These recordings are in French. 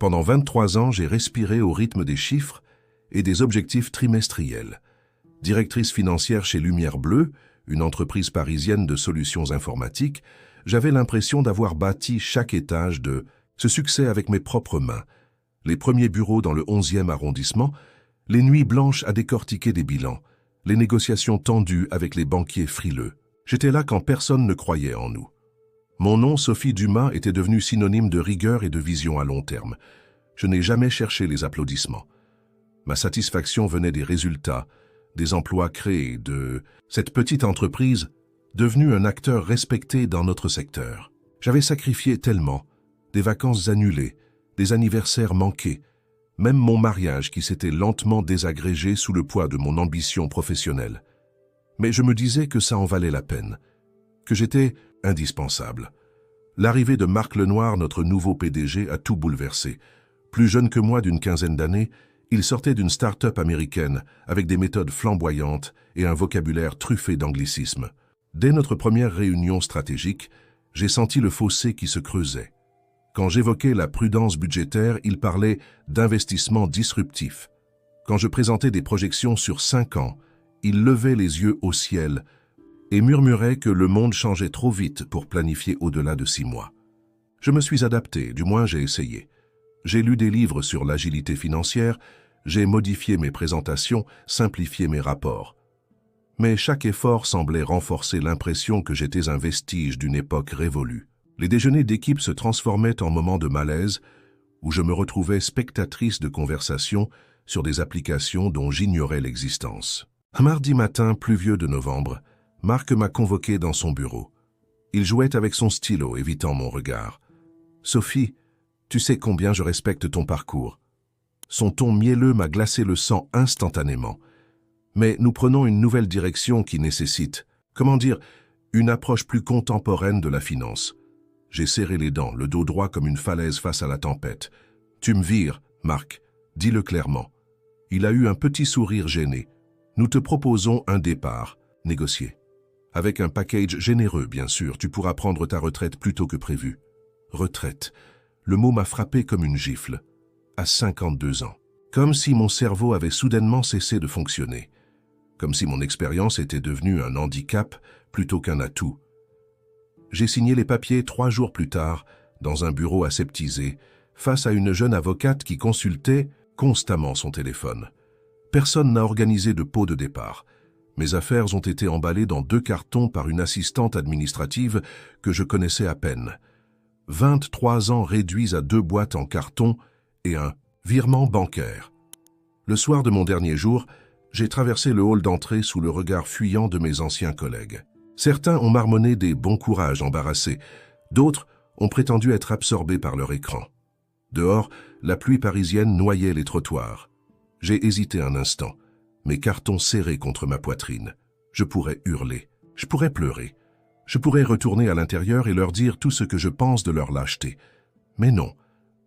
Pendant 23 ans, j'ai respiré au rythme des chiffres et des objectifs trimestriels. Directrice financière chez Lumière Bleue, une entreprise parisienne de solutions informatiques, j'avais l'impression d'avoir bâti chaque étage de ce succès avec mes propres mains. Les premiers bureaux dans le 11e arrondissement, les nuits blanches à décortiquer des bilans, les négociations tendues avec les banquiers frileux. J'étais là quand personne ne croyait en nous. Mon nom, Sophie Dumas, était devenu synonyme de rigueur et de vision à long terme. Je n'ai jamais cherché les applaudissements. Ma satisfaction venait des résultats, des emplois créés, de cette petite entreprise devenue un acteur respecté dans notre secteur. J'avais sacrifié tellement, des vacances annulées, des anniversaires manqués, même mon mariage qui s'était lentement désagrégé sous le poids de mon ambition professionnelle. Mais je me disais que ça en valait la peine, que j'étais indispensable. L'arrivée de Marc Lenoir, notre nouveau PDG, a tout bouleversé. Plus jeune que moi d'une quinzaine d'années, il sortait d'une start-up américaine avec des méthodes flamboyantes et un vocabulaire truffé d'anglicismes. Dès notre première réunion stratégique, j'ai senti le fossé qui se creusait. Quand j'évoquais la prudence budgétaire, il parlait d'investissement disruptif. Quand je présentais des projections sur 5 ans, il levait les yeux au ciel et murmurait que le monde changeait trop vite pour planifier au-delà de 6 mois. Je me suis adapté, du moins j'ai essayé. J'ai lu des livres sur l'agilité financière, j'ai modifié mes présentations, simplifié mes rapports. Mais chaque effort semblait renforcer l'impression que j'étais un vestige d'une époque révolue. Les déjeuners d'équipe se transformaient en moments de malaise où je me retrouvais spectatrice de conversations sur des applications dont j'ignorais l'existence. Un mardi matin pluvieux de novembre, Marc m'a convoqué dans son bureau. Il jouait avec son stylo, évitant mon regard. « Sophie, tu sais combien je respecte ton parcours. » Son ton mielleux m'a glacé le sang instantanément. Mais nous prenons une nouvelle direction qui nécessite, comment dire, une approche plus contemporaine de la finance. J'ai serré les dents, le dos droit comme une falaise face à la tempête. « Tu me vires, Marc, dis-le clairement. » Il a eu un petit sourire gêné. « Nous te proposons un départ, négocié. Avec un package généreux, bien sûr, tu pourras prendre ta retraite plus tôt que prévu. » Retraite. Le mot m'a frappé comme une gifle. À 52 ans. Comme si mon cerveau avait soudainement cessé de fonctionner. Comme si mon expérience était devenue un handicap plutôt qu'un atout. J'ai signé les papiers 3 jours plus tard, dans un bureau aseptisé, face à une jeune avocate qui consultait constamment son téléphone. Personne n'a organisé de pot de départ. Mes affaires ont été emballées dans 2 cartons par une assistante administrative que je connaissais à peine. 23 ans réduits à 2 boîtes en carton et un virement bancaire. Le soir de mon dernier jour, j'ai traversé le hall d'entrée sous le regard fuyant de mes anciens collègues. Certains ont marmonné des bons courages embarrassés, d'autres ont prétendu être absorbés par leur écran. Dehors, la pluie parisienne noyait les trottoirs. J'ai hésité un instant, mes cartons serrés contre ma poitrine. Je pourrais hurler, je pourrais pleurer, je pourrais retourner à l'intérieur et leur dire tout ce que je pense de leur lâcheté. Mais non,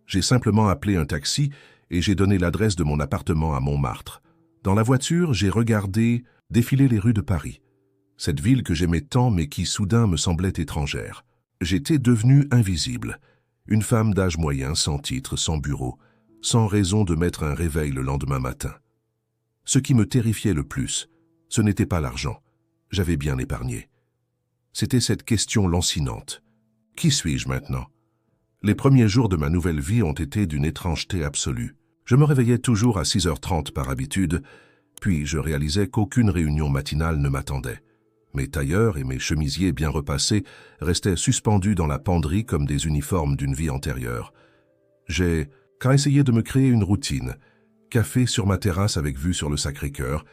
j'ai simplement appelé un taxi et j'ai donné l'adresse de mon appartement à Montmartre. Dans la voiture, j'ai regardé défiler les rues de Paris. Cette ville que j'aimais tant mais qui soudain me semblait étrangère. J'étais devenue invisible. Une femme d'âge moyen, sans titre, sans bureau, sans raison de mettre un réveil le lendemain matin. Ce qui me terrifiait le plus, ce n'était pas l'argent. J'avais bien épargné. C'était cette question lancinante. Qui suis-je maintenant? Les premiers jours de ma nouvelle vie ont été d'une étrangeté absolue. Je me réveillais toujours à 6h30 par habitude, puis je réalisais qu'aucune réunion matinale ne m'attendait. Mes tailleurs et mes chemisiers bien repassés restaient suspendus dans la penderie comme des uniformes d'une vie antérieure. J'ai qu'à essayer de me créer une routine. Café sur ma terrasse avec vue sur le Sacré-Cœur,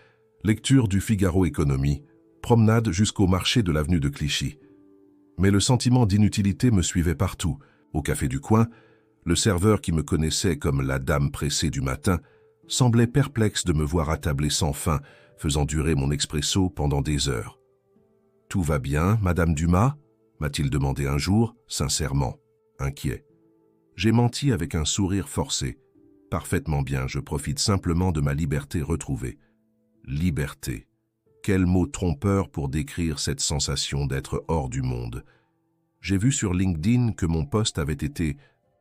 lecture du Figaro Économie, promenade jusqu'au marché de l'avenue de Clichy. Mais le sentiment d'inutilité me suivait partout. Au café du coin, le serveur qui me connaissait comme la dame pressée du matin semblait perplexe de me voir attablé sans fin, faisant durer mon expresso pendant des heures. « Tout va bien, Madame Dumas ?» m'a-t-il demandé un jour, sincèrement, inquiet. J'ai menti avec un sourire forcé. Parfaitement bien, je profite simplement de ma liberté retrouvée. Liberté. Quel mot trompeur pour décrire cette sensation d'être hors du monde. J'ai vu sur LinkedIn que mon poste avait été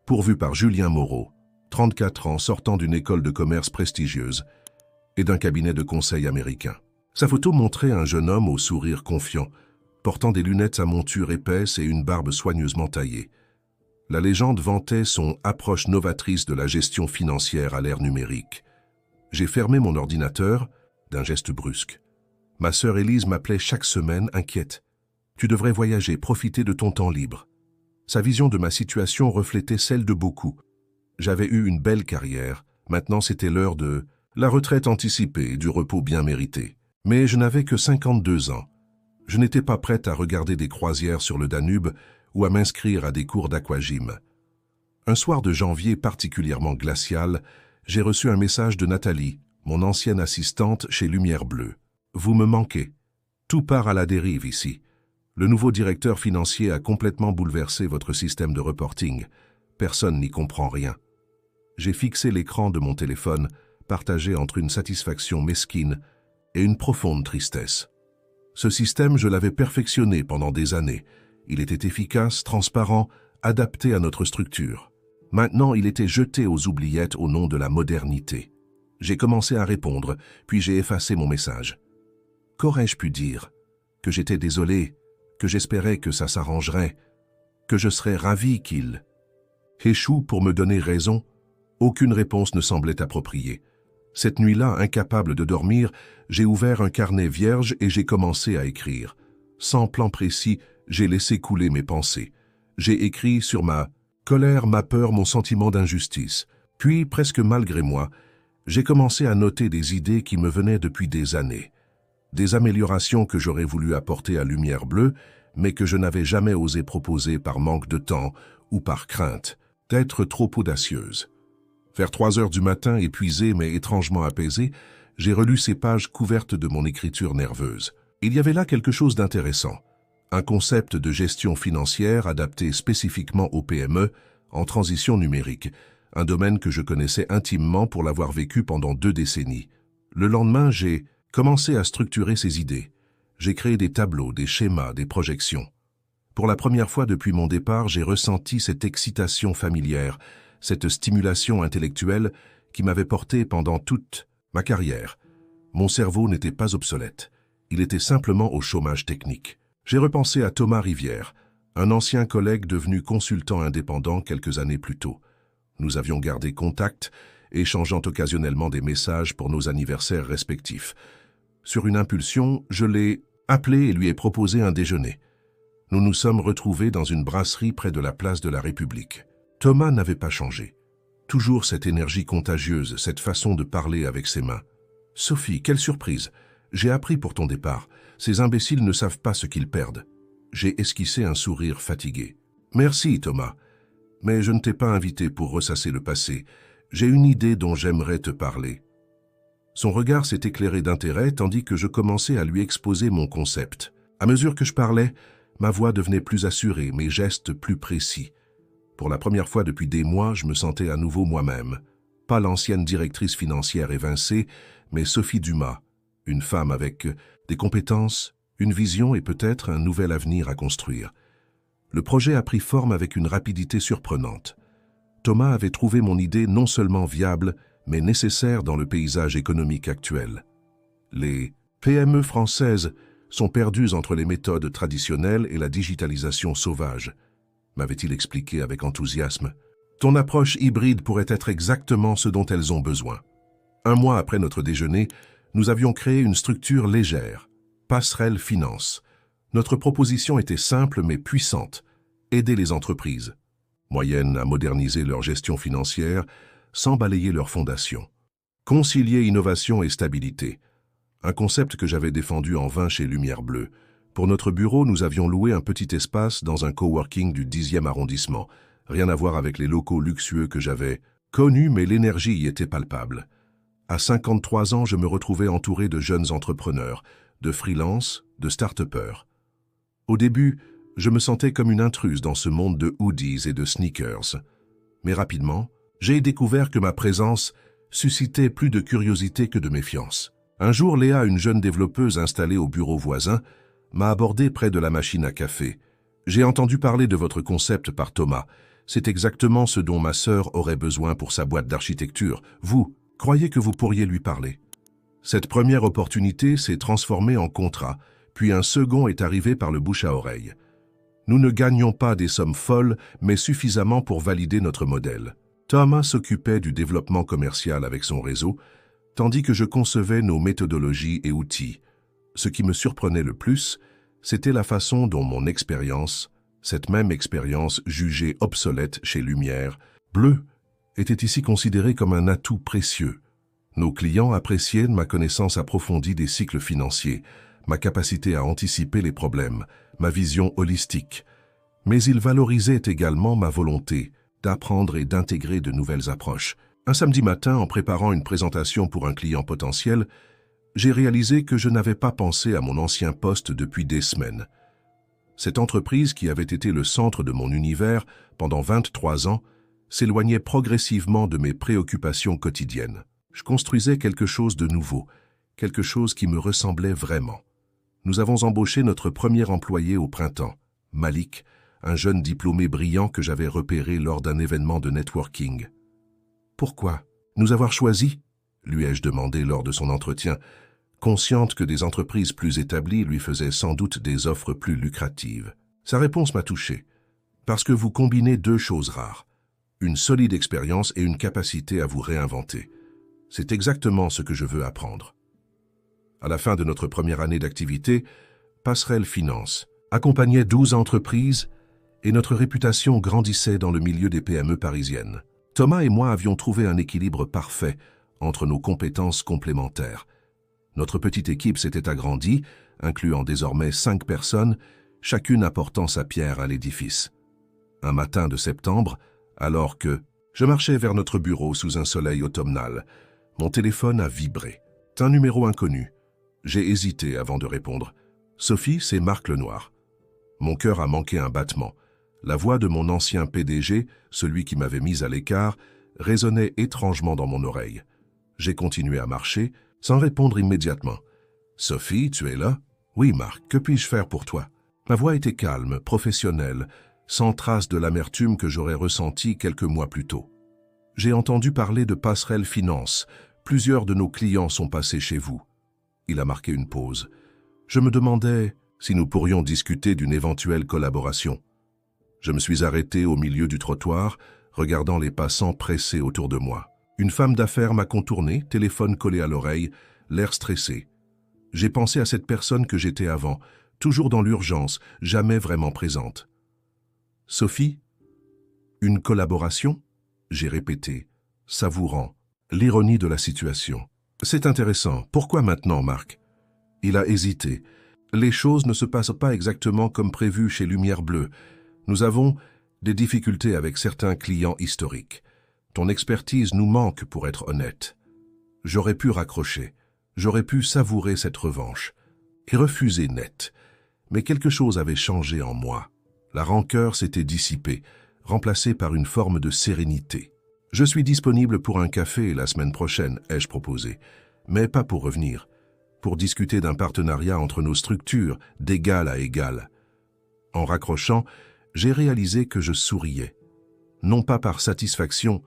pourvu par Julien Moreau, 34 ans, sortant d'une école de commerce prestigieuse et d'un cabinet de conseil américain. Sa photo montrait un jeune homme au sourire confiant, portant des lunettes à monture épaisse et une barbe soigneusement taillée. La légende vantait son approche novatrice de la gestion financière à l'ère numérique. J'ai fermé mon ordinateur d'un geste brusque. Ma sœur Élise m'appelait chaque semaine, inquiète. « Tu devrais voyager, profiter de ton temps libre. » Sa vision de ma situation reflétait celle de beaucoup. J'avais eu une belle carrière, maintenant c'était l'heure de la retraite anticipée et du repos bien mérité. Mais je n'avais que 52 ans. Je n'étais pas prête à regarder des croisières sur le Danube ou à m'inscrire à des cours d'aquagym. Un soir de janvier particulièrement glacial, j'ai reçu un message de Nathalie, mon ancienne assistante chez Lumière Bleue. « Vous me manquez. Tout part à la dérive ici. Le nouveau directeur financier a complètement bouleversé votre système de reporting. Personne n'y comprend rien. » J'ai fixé l'écran de mon téléphone, partagé entre une satisfaction mesquine et une profonde tristesse. Ce système, je l'avais perfectionné pendant des années. Il était efficace, transparent, adapté à notre structure. Maintenant, il était jeté aux oubliettes au nom de la modernité. J'ai commencé à répondre, puis j'ai effacé mon message. Qu'aurais-je pu dire? Que j'étais désolé, que j'espérais que ça s'arrangerait, que je serais ravi qu'il échoue pour me donner raison. Aucune réponse ne semblait appropriée. Cette nuit-là, incapable de dormir, j'ai ouvert un carnet vierge et j'ai commencé à écrire. Sans plan précis, j'ai laissé couler mes pensées. J'ai écrit sur ma colère, ma peur, mon sentiment d'injustice. Puis, presque malgré moi, j'ai commencé à noter des idées qui me venaient depuis des années. Des améliorations que j'aurais voulu apporter à Lumière Bleue, mais que je n'avais jamais osé proposer par manque de temps ou par crainte d'être trop audacieuse. Vers 3 heures du matin, épuisé mais étrangement apaisé, j'ai relu ces pages couvertes de mon écriture nerveuse. Il y avait là quelque chose d'intéressant. Un concept de gestion financière adapté spécifiquement aux PME en transition numérique, un domaine que je connaissais intimement pour l'avoir vécu pendant 2 décennies. Le lendemain, j'ai commencé à structurer ces idées. J'ai créé des tableaux, des schémas, des projections. Pour la première fois depuis mon départ, j'ai ressenti cette excitation familière, cette stimulation intellectuelle qui m'avait porté pendant toute ma carrière. Mon cerveau n'était pas obsolète. Il était simplement au chômage technique. J'ai repensé à Thomas Rivière, un ancien collègue devenu consultant indépendant quelques années plus tôt. Nous avions gardé contact, échangeant occasionnellement des messages pour nos anniversaires respectifs. Sur une impulsion, je l'ai appelé et lui ai proposé un déjeuner. Nous nous sommes retrouvés dans une brasserie près de la place de la République. Thomas n'avait pas changé. Toujours cette énergie contagieuse, cette façon de parler avec ses mains. « Sophie, quelle surprise! J'ai appris pour ton départ. Ces imbéciles ne savent pas ce qu'ils perdent. » J'ai esquissé un sourire fatigué. « Merci, Thomas. Mais je ne t'ai pas invité pour ressasser le passé. J'ai une idée dont j'aimerais te parler. » Son regard s'est éclairé d'intérêt tandis que je commençais à lui exposer mon concept. À mesure que je parlais, ma voix devenait plus assurée, mes gestes plus précis. Pour la première fois depuis des mois, je me sentais à nouveau moi-même. Pas l'ancienne directrice financière évincée, mais Sophie Dumas, une femme avec des compétences, une vision et peut-être un nouvel avenir à construire. Le projet a pris forme avec une rapidité surprenante. Thomas avait trouvé mon idée non seulement viable, mais nécessaire dans le paysage économique actuel. Les PME françaises sont perdues entre les méthodes traditionnelles et la digitalisation sauvage, m'avait-il expliqué avec enthousiasme. Ton approche hybride pourrait être exactement ce dont elles ont besoin. 1 mois après notre déjeuner, nous avions créé une structure légère, Passerelle Finance. Notre proposition était simple mais puissante, aider les entreprises, moyennes à moderniser leur gestion financière sans balayer leurs fondations. Concilier innovation et stabilité, un concept que j'avais défendu en vain chez Lumière Bleue. Pour notre bureau, nous avions loué un petit espace dans un coworking du 10e arrondissement. Rien à voir avec les locaux luxueux que j'avais connus, mais l'énergie y était palpable. À 53 ans, je me retrouvais entouré de jeunes entrepreneurs, de freelance, de start-upers. Au début, je me sentais comme une intruse dans ce monde de hoodies et de sneakers. Mais rapidement, j'ai découvert que ma présence suscitait plus de curiosité que de méfiance. Un jour, Léa, une jeune développeuse installée au bureau voisin, m'a abordé près de la machine à café. « J'ai entendu parler de votre concept par Thomas. C'est exactement ce dont ma sœur aurait besoin pour sa boîte d'architecture. Vous, croyez que vous pourriez lui parler? Cette première opportunité s'est transformée en contrat, puis un second est arrivé par le bouche à oreille. Nous ne gagnions pas des sommes folles, mais suffisamment pour valider notre modèle. Thomas s'occupait du développement commercial avec son réseau, tandis que je concevais nos méthodologies et outils. Ce qui me surprenait le plus, c'était la façon dont mon expérience, cette même expérience jugée obsolète chez Lumière, Bleu, était ici considérée comme un atout précieux. Nos clients appréciaient ma connaissance approfondie des cycles financiers, ma capacité à anticiper les problèmes, ma vision holistique. Mais ils valorisaient également ma volonté d'apprendre et d'intégrer de nouvelles approches. Un samedi matin, en préparant une présentation pour un client potentiel, j'ai réalisé que je n'avais pas pensé à mon ancien poste depuis des semaines. Cette entreprise, qui avait été le centre de mon univers pendant 23 ans, s'éloignait progressivement de mes préoccupations quotidiennes. Je construisais quelque chose de nouveau, quelque chose qui me ressemblait vraiment. Nous avons embauché notre premier employé au printemps, Malik, un jeune diplômé brillant que j'avais repéré lors d'un événement de networking. « Pourquoi nous avoir choisi ?» lui ai-je demandé lors de son entretien, consciente que des entreprises plus établies lui faisaient sans doute des offres plus lucratives. Sa réponse m'a touché. « Parce que vous combinez deux choses rares, une solide expérience et une capacité à vous réinventer. C'est exactement ce que je veux apprendre. » À la fin de notre première année d'activité, Passerelle Finance accompagnait 12 entreprises et notre réputation grandissait dans le milieu des PME parisiennes. Thomas et moi avions trouvé un équilibre parfait entre nos compétences complémentaires. Notre petite équipe s'était agrandie, incluant désormais 5 personnes, chacune apportant sa pierre à l'édifice. Un matin de septembre, alors que je marchais vers notre bureau sous un soleil automnal, mon téléphone a vibré. Un numéro inconnu. J'ai hésité avant de répondre. « Sophie, c'est Marc Lenoir. » Mon cœur a manqué un battement. La voix de mon ancien PDG, celui qui m'avait mis à l'écart, résonnait étrangement dans mon oreille. J'ai continué à marcher, sans répondre immédiatement. « Sophie, tu es là? »« Oui, Marc, que puis-je faire pour toi ?» Ma voix était calme, professionnelle, sans trace de l'amertume que j'aurais ressentie quelques mois plus tôt. « J'ai entendu parler de Passerelle Finance. Plusieurs de nos clients sont passés chez vous. » Il a marqué une pause. Je me demandais si nous pourrions discuter d'une éventuelle collaboration. Je me suis arrêté au milieu du trottoir, regardant les passants pressés autour de moi. Une femme d'affaires m'a contourné, téléphone collé à l'oreille, l'air stressé. J'ai pensé à cette personne que j'étais avant, toujours dans l'urgence, jamais vraiment présente. « Sophie, une collaboration ?» J'ai répété, savourant l'ironie de la situation. « C'est intéressant. Pourquoi maintenant, Marc ?» Il a hésité. « Les choses ne se passent pas exactement comme prévu chez Lumière Bleue. Nous avons des difficultés avec certains clients historiques. Ton expertise nous manque, pour être honnête. » J'aurais pu raccrocher. J'aurais pu savourer cette revanche. Et refuser net. Mais quelque chose avait changé en moi. La rancœur s'était dissipée, remplacée par une forme de sérénité. « Je suis disponible pour un café la semaine prochaine, » ai-je proposé. Mais pas pour revenir. Pour discuter d'un partenariat entre nos structures, d'égal à égal. En raccrochant, j'ai réalisé que je souriais. Non pas par satisfaction,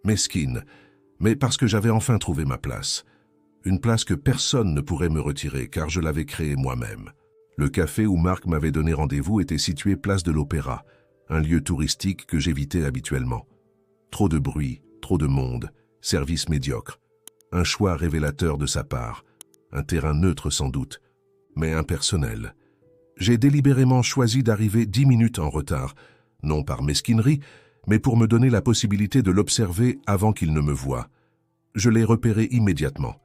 mesquine, mais parce que j'avais enfin trouvé ma place. Une place que personne ne pourrait me retirer, car je l'avais créée moi-même. Le café où Marc m'avait donné rendez-vous était situé place de l'Opéra, un lieu touristique que j'évitais habituellement. Trop de bruit, trop de monde, service médiocre. Un choix révélateur de sa part, un terrain neutre sans doute, mais impersonnel. J'ai délibérément choisi d'arriver 10 minutes en retard, non par mesquinerie, mais pour me donner la possibilité de l'observer avant qu'il ne me voie. Je l'ai repéré immédiatement.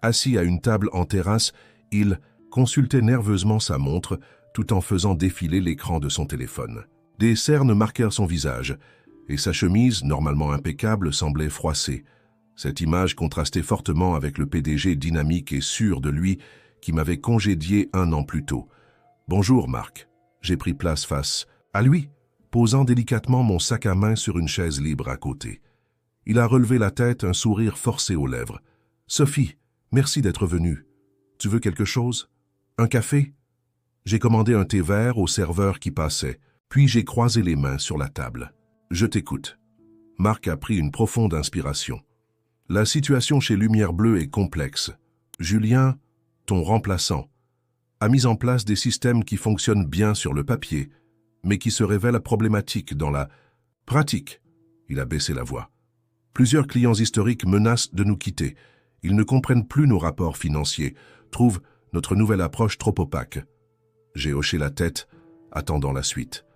Assis à une table en terrasse, il consultait nerveusement sa montre tout en faisant défiler l'écran de son téléphone. Des cernes marquèrent son visage, et sa chemise, normalement impeccable, semblait froissée. Cette image contrastait fortement avec le PDG dynamique et sûr de lui qui m'avait congédié 1 an plus tôt. « Bonjour, Marc. » J'ai pris place face à lui, posant délicatement mon sac à main sur une chaise libre à côté. Il a relevé la tête, un sourire forcé aux lèvres. « Sophie, merci d'être venue. Tu veux quelque chose? Un café ?» J'ai commandé un thé vert au serveur qui passait, puis j'ai croisé les mains sur la table. Je t'écoute. Marc a pris une profonde inspiration. La situation chez Lumière Bleue est complexe. Julien, ton remplaçant, a mis en place des systèmes qui fonctionnent bien sur le papier, mais qui se révèlent problématiques dans la pratique. Il a baissé la voix. Plusieurs clients historiques menacent de nous quitter. Ils ne comprennent plus nos rapports financiers, trouvent notre nouvelle approche trop opaque. J'ai hoché la tête, attendant la suite.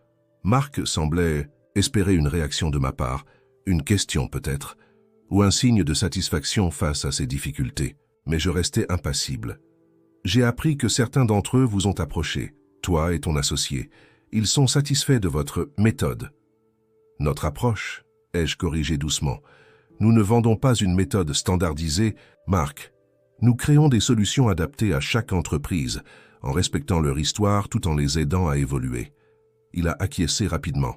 Marc semblait espérer une réaction de ma part, une question peut-être, ou un signe de satisfaction face à ces difficultés. Mais je restais impassible. J'ai appris que certains d'entre eux vous ont approché, toi et ton associé. Ils sont satisfaits de votre méthode. Notre approche, ai-je corrigé doucement. Nous ne vendons pas une méthode standardisée, Marc. Nous créons des solutions adaptées à chaque entreprise, en respectant leur histoire tout en les aidant à évoluer. Il a acquiescé rapidement.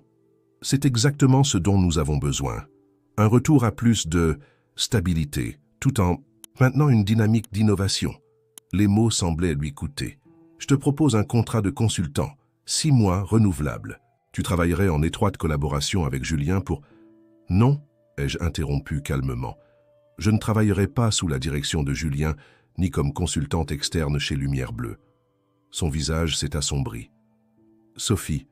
C'est exactement ce dont nous avons besoin. Un retour à plus de stabilité, tout en maintenant une dynamique d'innovation. Les mots semblaient lui coûter. Je te propose un contrat de consultant, 6 mois renouvelable. Tu travaillerais en étroite collaboration avec Julien pour... Non, ai-je interrompu calmement. Je ne travaillerai pas sous la direction de Julien, ni comme consultante externe chez Lumière Bleue. Son visage s'est assombri. Sophie,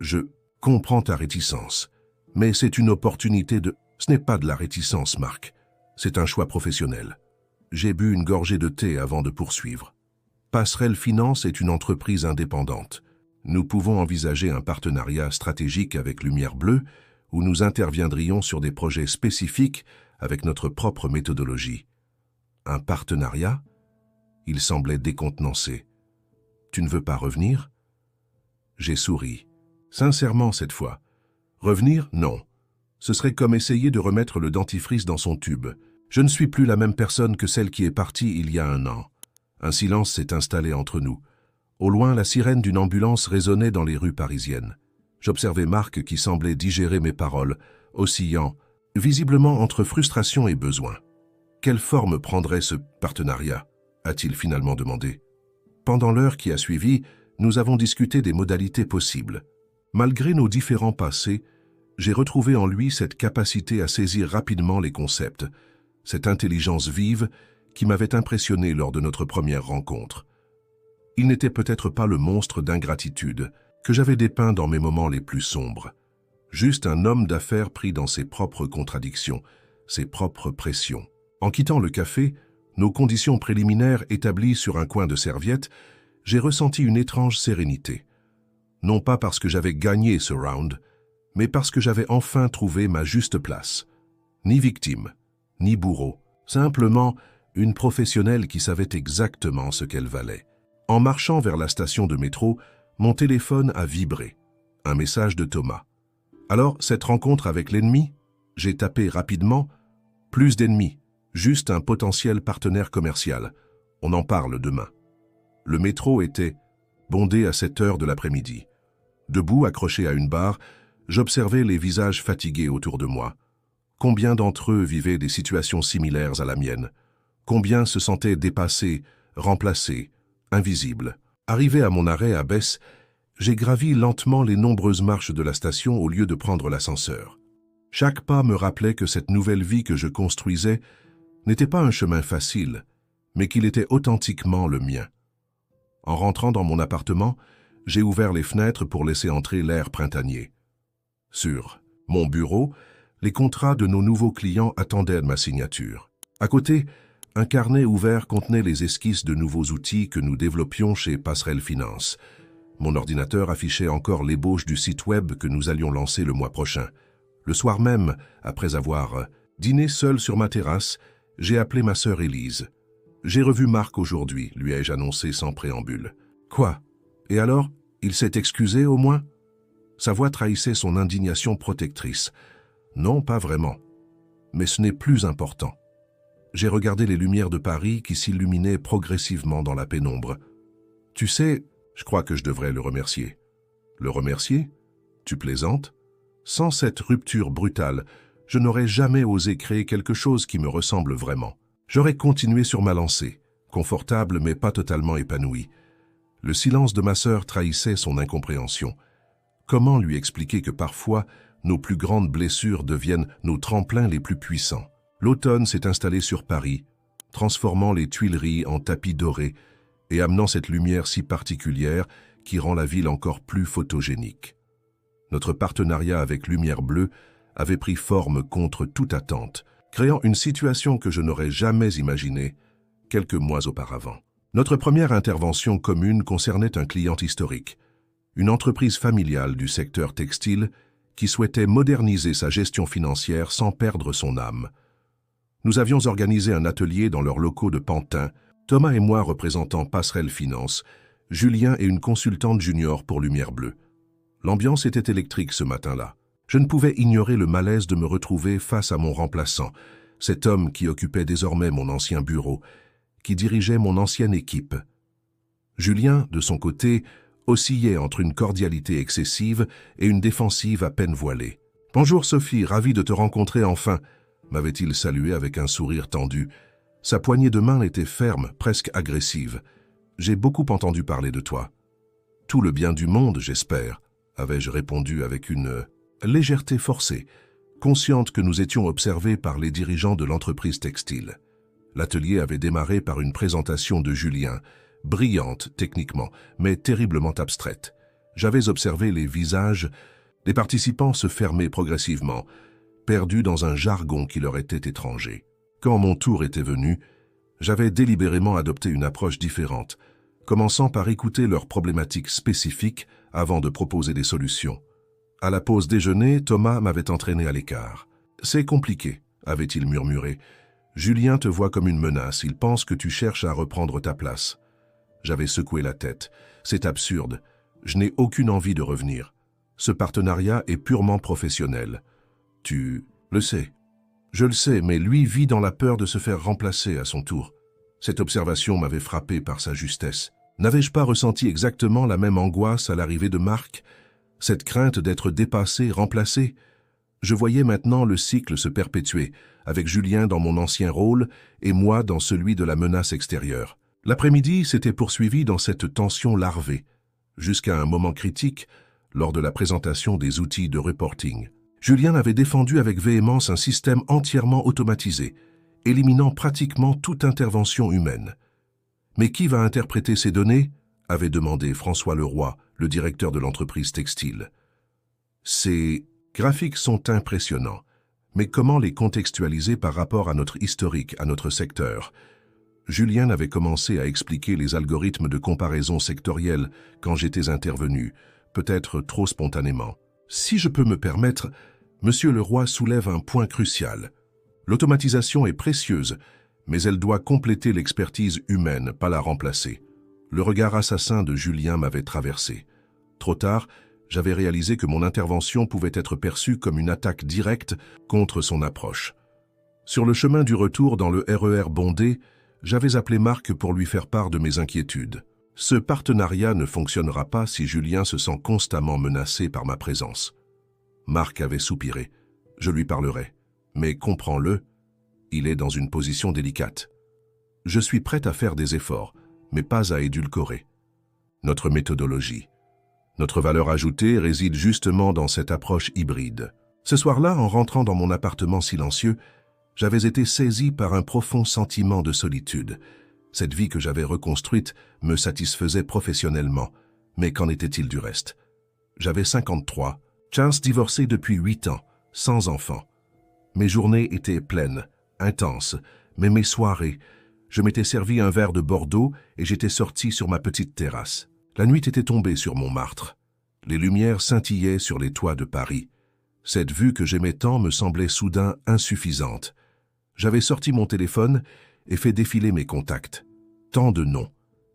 je comprends ta réticence, mais c'est une opportunité de... Ce n'est pas de la réticence, Marc. C'est un choix professionnel. J'ai bu une gorgée de thé avant de poursuivre. Passerelle Finance est une entreprise indépendante. Nous pouvons envisager un partenariat stratégique avec Lumière Bleue où nous interviendrions sur des projets spécifiques avec notre propre méthodologie. Un partenariat? Il semblait décontenancé. Tu ne veux pas revenir? J'ai souri. Sincèrement cette fois. Revenir? Non. Ce serait comme essayer de remettre le dentifrice dans son tube. Je ne suis plus la même personne que celle qui est partie il y a 1 an. Un silence s'est installé entre nous. Au loin, la sirène d'une ambulance résonnait dans les rues parisiennes. J'observais Marc qui semblait digérer mes paroles, oscillant, visiblement entre frustration et besoin. Quelle forme prendrait ce partenariat? A-t-il finalement demandé. Pendant l'heure qui a suivi, nous avons discuté des modalités possibles. Malgré nos différents passés, j'ai retrouvé en lui cette capacité à saisir rapidement les concepts, cette intelligence vive qui m'avait impressionné lors de notre première rencontre. Il n'était peut-être pas le monstre d'ingratitude que j'avais dépeint dans mes moments les plus sombres, juste un homme d'affaires pris dans ses propres contradictions, ses propres pressions. En quittant le café, nos conditions préliminaires établies sur un coin de serviette, j'ai ressenti une étrange sérénité. Non pas parce que j'avais gagné ce round, mais parce que j'avais enfin trouvé ma juste place. Ni victime, ni bourreau, simplement une professionnelle qui savait exactement ce qu'elle valait. En marchant vers la station de métro, mon téléphone a vibré. Un message de Thomas. Alors, cette rencontre avec l'ennemi? J'ai tapé rapidement. Plus d'ennemis, juste un potentiel partenaire commercial. On en parle demain. Le métro était bondé à 7 heures de l'après-midi. Debout, accroché à une barre, j'observais les visages fatigués autour de moi. Combien d'entre eux vivaient des situations similaires à la mienne? Combien se sentaient dépassés, remplacés, invisibles? Arrivé à mon arrêt à Besse, j'ai gravi lentement les nombreuses marches de la station au lieu de prendre l'ascenseur. Chaque pas me rappelait que cette nouvelle vie que je construisais n'était pas un chemin facile, mais qu'il était authentiquement le mien. En rentrant dans mon appartement, j'ai ouvert les fenêtres pour laisser entrer l'air printanier. Sur mon bureau, les contrats de nos nouveaux clients attendaient ma signature. À côté, un carnet ouvert contenait les esquisses de nouveaux outils que nous développions chez Passerelle Finance. Mon ordinateur affichait encore l'ébauche du site web que nous allions lancer le mois prochain. Le soir même, après avoir dîné seul sur ma terrasse, j'ai appelé ma sœur Élise. « J'ai revu Marc aujourd'hui », lui ai-je annoncé sans préambule. « Quoi? Et alors, il s'est excusé au moins ?» Sa voix trahissait son indignation protectrice. « Non, pas vraiment. Mais ce n'est plus important. » J'ai regardé les lumières de Paris qui s'illuminaient progressivement dans la pénombre. « Tu sais, je crois que je devrais le remercier. »« Le remercier? Tu plaisantes? Sans cette rupture brutale, je n'aurais jamais osé créer quelque chose qui me ressemble vraiment. J'aurais continué sur ma lancée, confortable mais pas totalement épanoui. Le silence de ma sœur trahissait son incompréhension. Comment lui expliquer que parfois, nos plus grandes blessures deviennent nos tremplins les plus puissants. L'automne s'est installé sur Paris, transformant les Tuileries en tapis dorés et amenant cette lumière si particulière qui rend la ville encore plus photogénique. Notre partenariat avec Lumière Bleue avait pris forme contre toute attente, créant une situation que je n'aurais jamais imaginée quelques mois auparavant. Notre première intervention commune concernait un client historique, une entreprise familiale du secteur textile qui souhaitait moderniser sa gestion financière sans perdre son âme. Nous avions organisé un atelier dans leurs locaux de Pantin, Thomas et moi représentant Passerelle Finance, Julien et une consultante junior pour Lumière Bleue. L'ambiance était électrique ce matin-là. Je ne pouvais ignorer le malaise de me retrouver face à mon remplaçant, cet homme qui occupait désormais mon ancien bureau, qui dirigeait mon ancienne équipe. Julien, de son côté, oscillait entre une cordialité excessive et une défensive à peine voilée. « Bonjour Sophie, ravi de te rencontrer enfin », m'avait-il salué avec un sourire tendu. Sa poignée de main était ferme, presque agressive. « J'ai beaucoup entendu parler de toi. »« Tout le bien du monde, j'espère », avais-je répondu avec une légèreté forcée, consciente que nous étions observés par les dirigeants de l'entreprise textile. L'atelier avait démarré par une présentation de Julien, brillante techniquement, mais terriblement abstraite. J'avais observé les visages des participants se fermer progressivement, perdus dans un jargon qui leur était étranger. Quand mon tour était venu, j'avais délibérément adopté une approche différente, commençant par écouter leurs problématiques spécifiques avant de proposer des solutions. À la pause déjeuner, Thomas m'avait entraîné à l'écart. « C'est compliqué », avait-il murmuré. « Julien te voit comme une menace, il pense que tu cherches à reprendre ta place. » J'avais secoué la tête. « C'est absurde. Je n'ai aucune envie de revenir. Ce partenariat est purement professionnel. Tu le sais. » Je le sais, mais lui vit dans la peur de se faire remplacer à son tour. Cette observation m'avait frappé par sa justesse. N'avais-je pas ressenti exactement la même angoisse à l'arrivée de Marc? Cette crainte d'être dépassé, remplacé? Je voyais maintenant le cycle se perpétuer, avec Julien dans mon ancien rôle et moi dans celui de la menace extérieure. L'après-midi s'était poursuivi dans cette tension larvée, jusqu'à un moment critique lors de la présentation des outils de reporting. Julien avait défendu avec véhémence un système entièrement automatisé, éliminant pratiquement toute intervention humaine. « Mais qui va interpréter ces données ?» avait demandé François Leroy, le directeur de l'entreprise textile. « Ces graphiques sont impressionnants, mais comment les contextualiser par rapport à notre historique, à notre secteur ?» Julien avait commencé à expliquer les algorithmes de comparaison sectorielle quand j'étais intervenu, peut-être trop spontanément. « Si je peux me permettre, Monsieur Leroy soulève un point crucial. L'automatisation est précieuse, mais elle doit compléter l'expertise humaine, pas la remplacer. » Le regard assassin de Julien m'avait traversé. Trop tard, j'avais réalisé que mon intervention pouvait être perçue comme une attaque directe contre son approche. Sur le chemin du retour dans le RER bondé, j'avais appelé Marc pour lui faire part de mes inquiétudes. Ce partenariat ne fonctionnera pas si Julien se sent constamment menacé par ma présence. Marc avait soupiré. Je lui parlerai. Mais comprends-le, il est dans une position délicate. Je suis prêt à faire des efforts, mais pas à édulcorer. Notre méthodologie, notre valeur ajoutée réside justement dans cette approche hybride. Ce soir-là, en rentrant dans mon appartement silencieux, j'avais été saisi par un profond sentiment de solitude. Cette vie que j'avais reconstruite me satisfaisait professionnellement, mais qu'en était-il du reste? J'avais 53, Charles divorcé depuis 8 ans, sans enfants. Mes journées étaient pleines, intenses, mais mes soirées, je m'étais servi un verre de Bordeaux et j'étais sorti sur ma petite terrasse. La nuit était tombée sur Montmartre. Les lumières scintillaient sur les toits de Paris. Cette vue que j'aimais tant me semblait soudain insuffisante. J'avais sorti mon téléphone et fait défiler mes contacts. Tant de noms,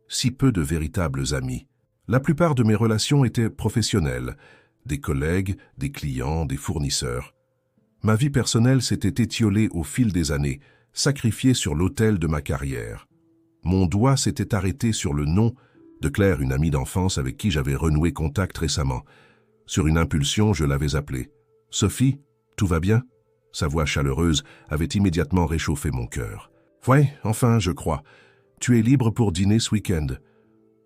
si peu de véritables amis. La plupart de mes relations étaient professionnelles, des collègues, des clients, des fournisseurs. Ma vie personnelle s'était étiolée au fil des années, sacrifiée sur l'autel de ma carrière. Mon doigt s'était arrêté sur le nom de Claire, une amie d'enfance avec qui j'avais renoué contact récemment. Sur une impulsion, je l'avais appelée. « Sophie, tout va bien ?» Sa voix chaleureuse avait immédiatement réchauffé mon cœur. « Ouais, enfin, je crois. Tu es libre pour dîner ce week-end. »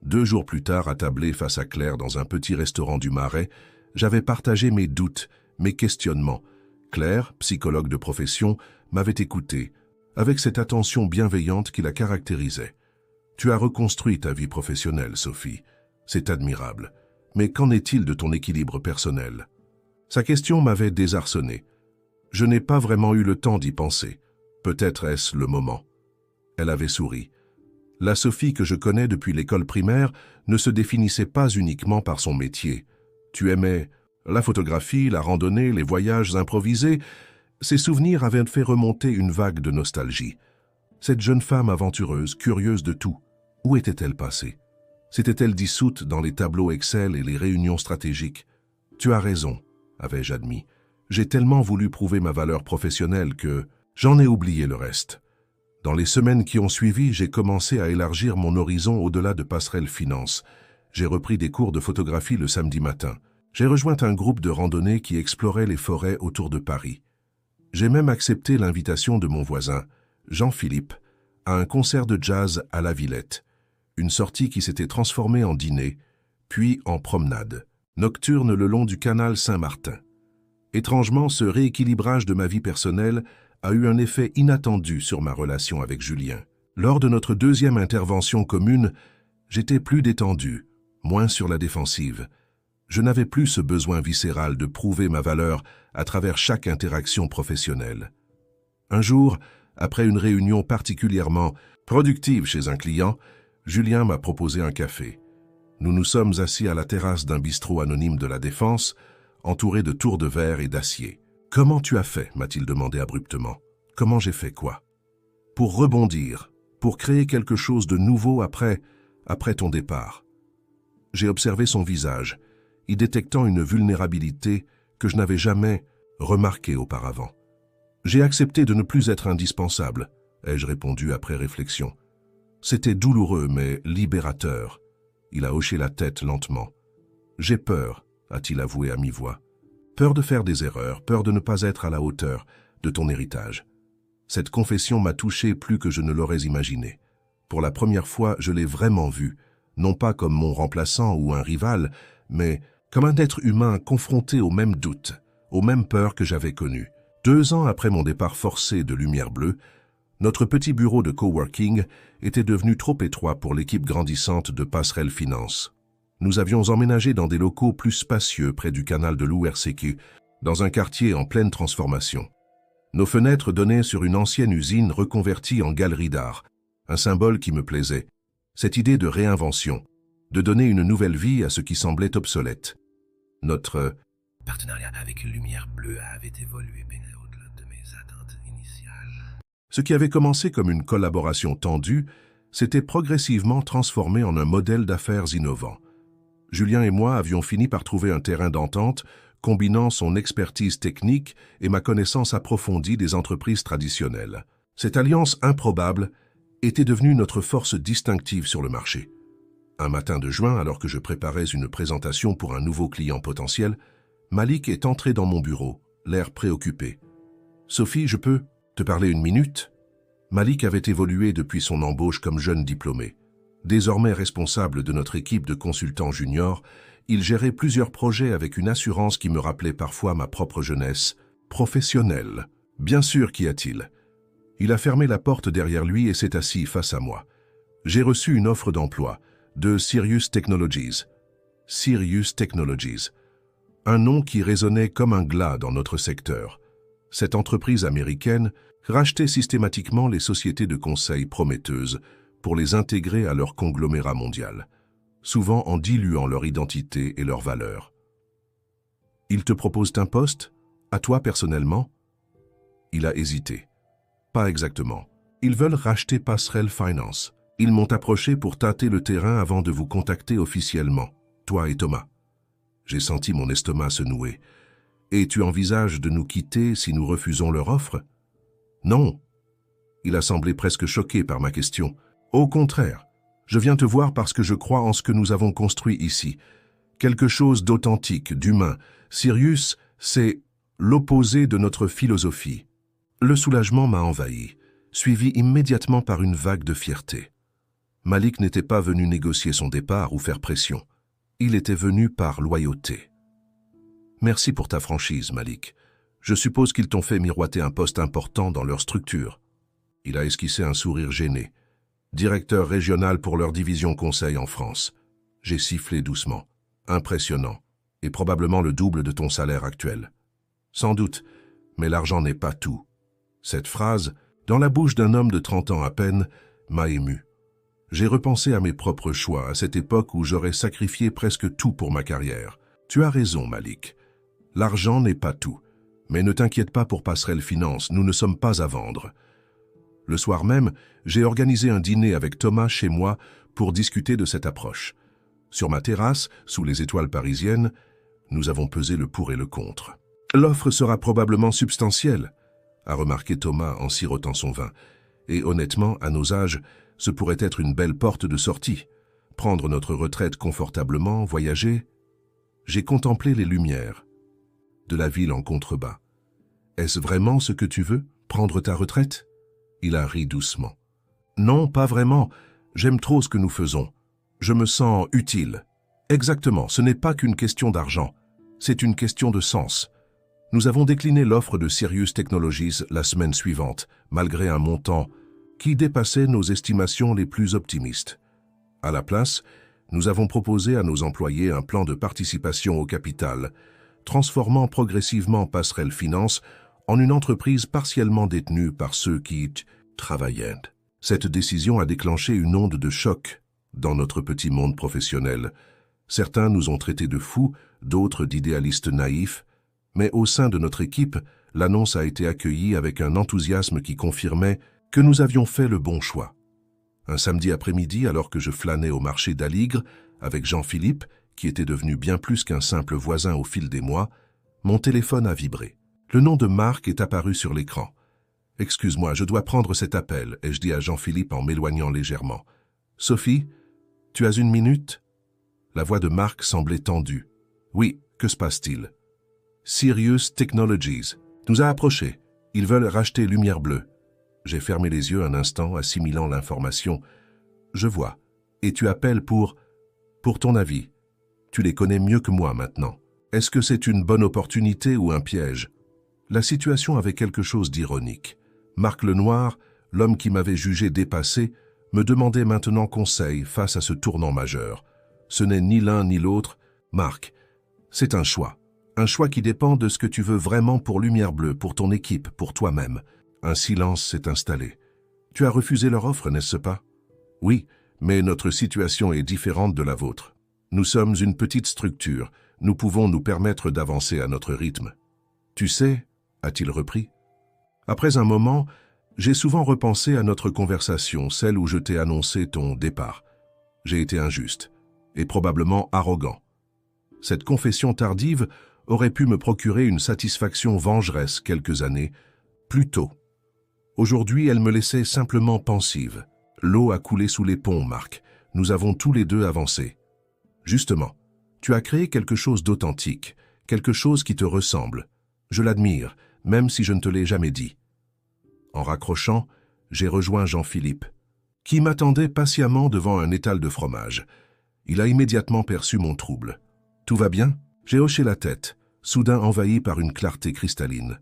2 jours plus tard, attablé face à Claire dans un petit restaurant du Marais, j'avais partagé mes doutes, mes questionnements. Claire, psychologue de profession, m'avait écouté, avec cette attention bienveillante qui la caractérisait. « Tu as reconstruit ta vie professionnelle, Sophie. C'est admirable. Mais qu'en est-il de ton équilibre personnel ?» Sa question m'avait désarçonné. Je n'ai pas vraiment eu le temps d'y penser. Peut-être est-ce le moment. Elle avait souri. La Sophie que je connais depuis l'école primaire ne se définissait pas uniquement par son métier. Tu aimais la photographie, la randonnée, les voyages improvisés. Ces souvenirs avaient fait remonter une vague de nostalgie. Cette jeune femme aventureuse, curieuse de tout, où était-elle passée? S'était-elle dissoute dans les tableaux Excel et les réunions stratégiques? Tu as raison, avais-je admis. J'ai tellement voulu prouver ma valeur professionnelle que j'en ai oublié le reste. Dans les semaines qui ont suivi, j'ai commencé à élargir mon horizon au-delà de Passerelle Finance. J'ai repris des cours de photographie le samedi matin. J'ai rejoint un groupe de randonnée qui explorait les forêts autour de Paris. J'ai même accepté l'invitation de mon voisin, Jean-Philippe, à un concert de jazz à la Villette. Une sortie qui s'était transformée en dîner, puis en promenade, nocturne le long du canal Saint-Martin. Étrangement, ce rééquilibrage de ma vie personnelle a eu un effet inattendu sur ma relation avec Julien. Lors de notre deuxième intervention commune, j'étais plus détendu, moins sur la défensive. Je n'avais plus ce besoin viscéral de prouver ma valeur à travers chaque interaction professionnelle. Un jour, après une réunion particulièrement productive chez un client, Julien m'a proposé un café. Nous nous sommes assis à la terrasse d'un bistrot anonyme de la Défense, entouré de tours de verre et d'acier. « Comment tu as fait ?» m'a-t-il demandé abruptement. « Comment j'ai fait quoi ?»« Pour rebondir, pour créer quelque chose de nouveau après ton départ. » J'ai observé son visage, y détectant une vulnérabilité que je n'avais jamais remarquée auparavant. « J'ai accepté de ne plus être indispensable, » ai-je répondu après réflexion. C'était douloureux mais libérateur. Il a hoché la tête lentement. « J'ai peur, » a-t-il avoué à mi-voix. « Peur de faire des erreurs, peur de ne pas être à la hauteur de ton héritage. » Cette confession m'a touché plus que je ne l'aurais imaginé. Pour la première fois, je l'ai vraiment vu, non pas comme mon remplaçant ou un rival, mais comme un être humain confronté aux mêmes doutes, aux mêmes peurs que j'avais connues. 2 ans après mon départ forcé de Lumière Bleue, notre petit bureau de coworking était devenu trop étroit pour l'équipe grandissante de Passerelle Finance. Nous avions emménagé dans des locaux plus spacieux près du canal de l'URCQ, dans un quartier en pleine transformation. Nos fenêtres donnaient sur une ancienne usine reconvertie en galerie d'art, un symbole qui me plaisait. Cette idée de réinvention, de donner une nouvelle vie à ce qui semblait obsolète. Notre partenariat avec Lumière Bleue avait évolué bien au-delà de mes attentes initiales. Ce qui avait commencé comme une collaboration tendue s'était progressivement transformé en un modèle d'affaires innovant. Julien et moi avions fini par trouver un terrain d'entente combinant son expertise technique et ma connaissance approfondie des entreprises traditionnelles. Cette alliance improbable était devenue notre force distinctive sur le marché. Un matin de juin, alors que je préparais une présentation pour un nouveau client potentiel, Malik est entré dans mon bureau, l'air préoccupé. « Sophie, je peux te parler 1 minute ?» Malik avait évolué depuis son embauche comme jeune diplômé. Désormais responsable de notre équipe de consultants juniors, il gérait plusieurs projets avec une assurance qui me rappelait parfois ma propre jeunesse, professionnelle. Bien sûr, qu'y a-t-il? Il a fermé la porte derrière lui et s'est assis face à moi. J'ai reçu une offre d'emploi de Sirius Technologies. Sirius Technologies. Un nom qui résonnait comme un glas dans notre secteur. Cette entreprise américaine rachetait systématiquement les sociétés de conseil prometteuses pour les intégrer à leur conglomérat mondial, souvent en diluant leur identité et leurs valeurs. Ils te proposent un poste? À toi personnellement? Il a hésité. Pas exactement. Ils veulent racheter Passerelle Finance. Ils m'ont approché pour tâter le terrain avant de vous contacter officiellement, toi et Thomas. J'ai senti mon estomac se nouer. Et tu envisages de nous quitter si nous refusons leur offre? Non. Il a semblé presque choqué par ma question. Au contraire, je viens te voir parce que je crois en ce que nous avons construit ici. Quelque chose d'authentique, d'humain. Sirius, c'est l'opposé de notre philosophie. Le soulagement m'a envahi, suivi immédiatement par une vague de fierté. Malik n'était pas venu négocier son départ ou faire pression. Il était venu par loyauté. Merci pour ta franchise, Malik. Je suppose qu'ils t'ont fait miroiter un poste important dans leur structure. Il a esquissé un sourire gêné. Directeur régional pour leur division conseil en France. J'ai sifflé doucement. Impressionnant. Et probablement le double de ton salaire actuel. Sans doute, mais l'argent n'est pas tout. Cette phrase, dans la bouche d'un homme de 30 ans à peine, m'a ému. J'ai repensé à mes propres choix, à cette époque où j'aurais sacrifié presque tout pour ma carrière. Tu as raison, Malik. L'argent n'est pas tout. Mais ne t'inquiète pas pour Passerelle Finance, nous ne sommes pas à vendre. Le soir même, j'ai organisé un dîner avec Thomas chez moi pour discuter de cette approche. Sur ma terrasse, sous les étoiles parisiennes, nous avons pesé le pour et le contre. L'offre sera probablement substantielle, a remarqué Thomas en sirotant son vin. Et honnêtement, à nos âges, ce pourrait être une belle porte de sortie. Prendre notre retraite confortablement, voyager. J'ai contemplé les lumières de la ville en contrebas. Est-ce vraiment ce que tu veux, prendre ta retraite? Il a ri doucement. Non, pas vraiment. J'aime trop ce que nous faisons. Je me sens utile. Exactement, ce n'est pas qu'une question d'argent. C'est une question de sens. Nous avons décliné l'offre de Sirius Technologies la semaine suivante, malgré un montant qui dépassait nos estimations les plus optimistes. À la place, nous avons proposé à nos employés un plan de participation au capital, transformant progressivement Passerelle Finance en une entreprise partiellement détenue par ceux qui y travaillaient. Cette décision a déclenché une onde de choc dans notre petit monde professionnel. Certains nous ont traités de fous, d'autres d'idéalistes naïfs, mais au sein de notre équipe, l'annonce a été accueillie avec un enthousiasme qui confirmait que nous avions fait le bon choix. Un samedi après-midi, alors que je flânais au marché d'Aligre avec Jean-Philippe, qui était devenu bien plus qu'un simple voisin au fil des mois, mon téléphone a vibré. Le nom de Marc est apparu sur l'écran. « Excuse-moi, je dois prendre cet appel », ai-je dit à Jean-Philippe en m'éloignant légèrement. « Sophie, tu as une minute ?» La voix de Marc semblait tendue. « Oui, que se passe-t-il ?»« Sirius Technologies nous a approchés. Ils veulent racheter Lumière Bleue. » J'ai fermé les yeux un instant, assimilant l'information. « Je vois. Et tu appelles pour ton avis. Tu les connais mieux que moi maintenant. Est-ce que c'est une bonne opportunité ou un piège ?» La situation avait quelque chose d'ironique. Marc Lenoir, l'homme qui m'avait jugé dépassé, me demandait maintenant conseil face à ce tournant majeur. Ce n'est ni l'un ni l'autre. Marc, c'est un choix. Un choix qui dépend de ce que tu veux vraiment pour Lumière Bleue, pour ton équipe, pour toi-même. Un silence s'est installé. Tu as refusé leur offre, n'est-ce pas? Oui, mais notre situation est différente de la vôtre. Nous sommes une petite structure. Nous pouvons nous permettre d'avancer à notre rythme. Tu sais, a-t-il repris. Après un moment, j'ai souvent repensé à notre conversation, celle où je t'ai annoncé ton départ. J'ai été injuste, et probablement arrogant. Cette confession tardive aurait pu me procurer une satisfaction vengeresse quelques années plus tôt. Aujourd'hui, elle me laissait simplement pensive. L'eau a coulé sous les ponts, Marc. Nous avons tous les deux avancé. Justement, tu as créé quelque chose d'authentique, quelque chose qui te ressemble. Je l'admire, même si je ne te l'ai jamais dit. En raccrochant, j'ai rejoint Jean-Philippe, qui m'attendait patiemment devant un étal de fromage. Il a immédiatement perçu mon trouble. « Tout va bien ?» J'ai hoché la tête, soudain envahi par une clarté cristalline.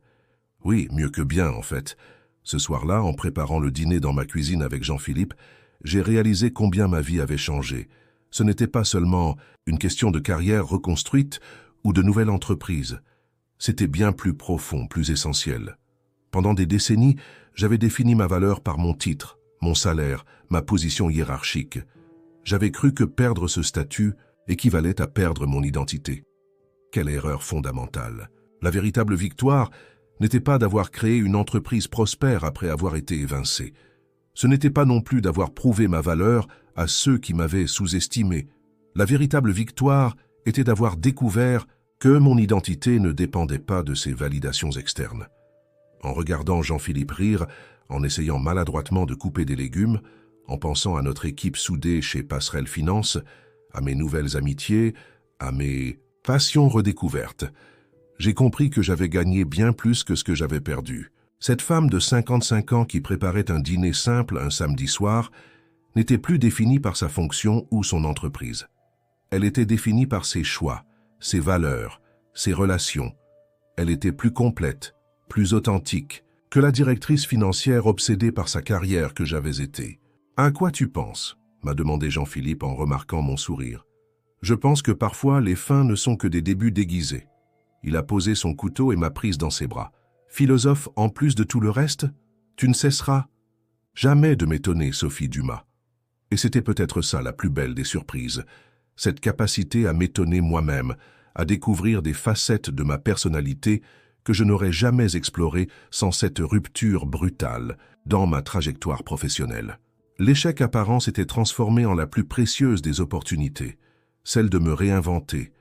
Oui, mieux que bien, en fait. Ce soir-là, en préparant le dîner dans ma cuisine avec Jean-Philippe, j'ai réalisé combien ma vie avait changé. Ce n'était pas seulement une question de carrière reconstruite ou de nouvelle entreprise. C'était bien plus profond, plus essentiel. Pendant des décennies, j'avais défini ma valeur par mon titre, mon salaire, ma position hiérarchique. J'avais cru que perdre ce statut équivalait à perdre mon identité. Quelle erreur fondamentale! La véritable victoire n'était pas d'avoir créé une entreprise prospère après avoir été évincé. Ce n'était pas non plus d'avoir prouvé ma valeur à ceux qui m'avaient sous-estimé. La véritable victoire était d'avoir découvert que mon identité ne dépendait pas de ces validations externes. En regardant Jean-Philippe rire, en essayant maladroitement de couper des légumes, en pensant à notre équipe soudée chez Passerelle Finance, à mes nouvelles amitiés, à mes passions redécouvertes, j'ai compris que j'avais gagné bien plus que ce que j'avais perdu. Cette femme de 55 ans qui préparait un dîner simple un samedi soir n'était plus définie par sa fonction ou son entreprise. Elle était définie par ses choix, ses valeurs, ses relations. Elle était plus complète, plus authentique que la directrice financière obsédée par sa carrière que j'avais été. « À quoi tu penses ?» m'a demandé Jean-Philippe en remarquant mon sourire. « Je pense que parfois les fins ne sont que des débuts déguisés. » Il a posé son couteau et m'a prise dans ses bras. « Philosophe en plus de tout le reste, tu ne cesseras jamais de m'étonner, Sophie Dumas. » Et c'était peut-être ça la plus belle des surprises, cette capacité à m'étonner moi-même, à découvrir des facettes de ma personnalité que je n'aurais jamais explorées sans cette rupture brutale dans ma trajectoire professionnelle. L'échec apparent s'était transformé en la plus précieuse des opportunités, celle de me réinventer,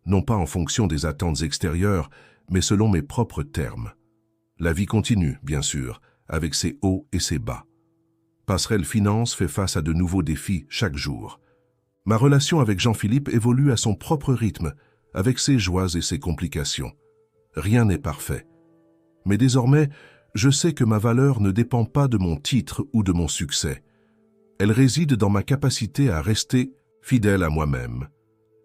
non pas en fonction des attentes extérieures, mais selon mes propres termes. La vie continue, bien sûr, avec ses hauts et ses bas. Passerelle Finance fait face à de nouveaux défis chaque jour. Ma relation avec Jean-Philippe évolue à son propre rythme, avec ses joies et ses complications. Rien n'est parfait. Mais désormais, je sais que ma valeur ne dépend pas de mon titre ou de mon succès. Elle réside dans ma capacité à rester fidèle à moi-même,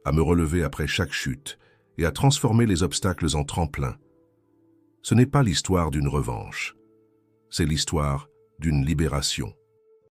à me relever après chaque chute et à transformer les obstacles en tremplin. Ce n'est pas l'histoire d'une revanche, c'est l'histoire d'une libération.